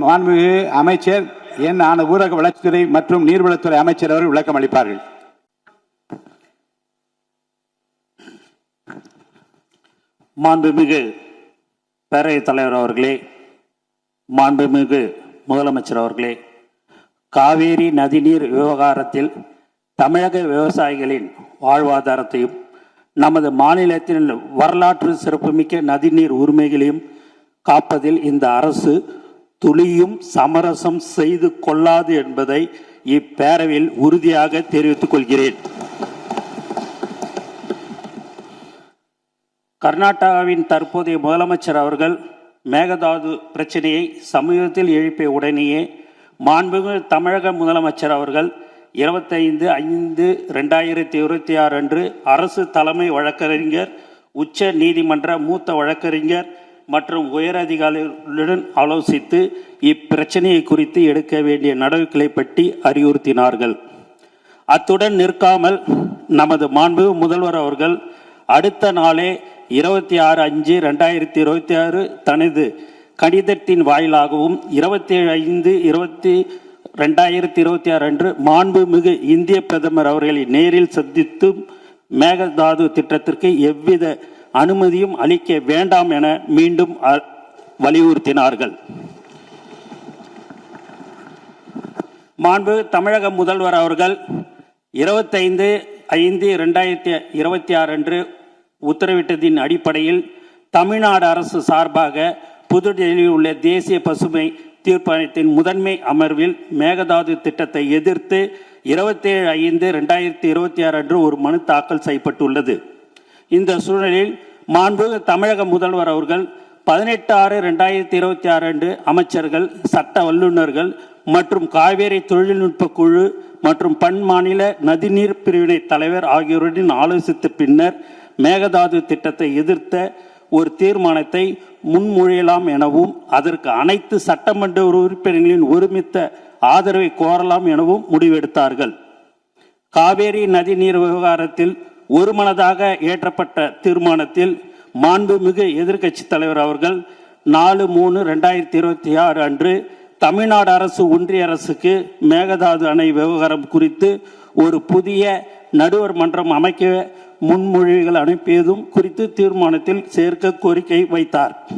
மாண்புமிகு அமைச்சர் ஊரக வளர்ச்சித்துறை மற்றும் நீர்வளத்துறை அமைச்சர் அவர்கள் விளக்கம் அளிப்பார்கள். மாண்புமிகு பேரவைத் தலைவர் அவர்களே, மாண்புமிகு முதலமைச்சர் அவர்களே, காவேரி நதிநீர் விவகாரத்தில் தமிழக விவசாயிகளின் வாழ்வாதாரத்தையும் நமது மாநிலத்தின் வரலாற்று சிறப்புமிக்க நதிநீர் உரிமைகளையும் காப்பதில் இந்த அரசு துளியும் சமரசம் செய்து கொள்ளாது என்பதை இப்பேரவையில் உறுதியாக தெரிவித்துக் கொள்கிறேன். கர்நாடகாவின் தற்போதைய முதலமைச்சர் அவர்கள் மேகதாது பிரச்சனையை சமீபத்தில் எழுப்பிய உடனேயே மாண்புமிகு தமிழக முதலமைச்சர் அவர்கள் 25/5/2026 அன்று அரசு தலைமை வழக்கறிஞர், உச்ச நீதிமன்ற மூத்த வழக்கறிஞர் மற்றும் உயரதிகாரிகளுடன் ஆலோசித்து இப்பிரச்சனையை குறித்து எடுக்க வேண்டிய நடவடிக்கைகளை பற்றி அறிவுறுத்தினார்கள். அத்துடன் நிற்காமல் நமது மாண்புமிகு முதல்வர் அவர்கள் அடுத்த நாளே 26/5/2026 தனது கடிதத்தின் வாயிலாகவும் 27/5/2026 அன்று மாண்புமிகு இந்திய பிரதமர் அவர்களை நேரில் சந்தித்து மேகதாது திட்டத்திற்கு எவ்வித அனுமதியும் அளிக்க வேண்டாம் என மீண்டும் வலியுறுத்தினார்கள். மாண்புமிகு தமிழக முதல்வர் அவர்கள் 25/5/2026 அன்று உத்தரவிட்டதின் அடிப்படையில் தமிழ்நாடு அரசு சார்பாக புதுடெல்லியில் உள்ள தேசிய பசுமை தீர்ப்பாயத்தின் முதன்மை அமர்வில் மேகதாது திட்டத்தை எதிர்த்து 27/5/2026 அன்று ஒரு மனு தாக்கல் செய்யப்பட்டுள்ளது. இந்த சூழலில் மாண்புமிகு தமிழக முதல்வர் அவர்கள் 18/6/2026 அன்று அமைச்சர்கள், சட்ட வல்லுநர்கள் மற்றும் காவேரி தொழில்நுட்ப குழு மற்றும் பன்மாநில நதிநீர் பிரிவினை தலைவர் ஆகியோருடன் ஆலோசித்த பின்னர் மேகதாது திட்டத்தை எதிர்த்த ஒரு தீர்மானத்தை முன்மொழியலாம் எனவும் அதற்கு அனைத்து சட்டமன்ற உறுப்பினர்களின் ஒருமித்த ஆதரவை கோரலாம் எனவும் முடிவெடுத்தார்கள். காவேரி நதிநீர் விவகாரத்தில் ஒருமனதாக ஏற்றப்பட்ட தீர்மானத்தில் மாண்புமிகு எதிர்க்கட்சி தலைவர் அவர்கள் 4/3/2026 அன்று தமிழ்நாடு அரசு ஒன்றிய அரசுக்கு மேகதாது அணை விவகாரம் குறித்து ஒரு புதிய நடுவர் மன்றம் அமைக்க முன்மொழிவுகள் அனுப்பியதும் குறித்து தீர்மானத்தில் சேர்க்க கோரிக்கை வைத்தார்.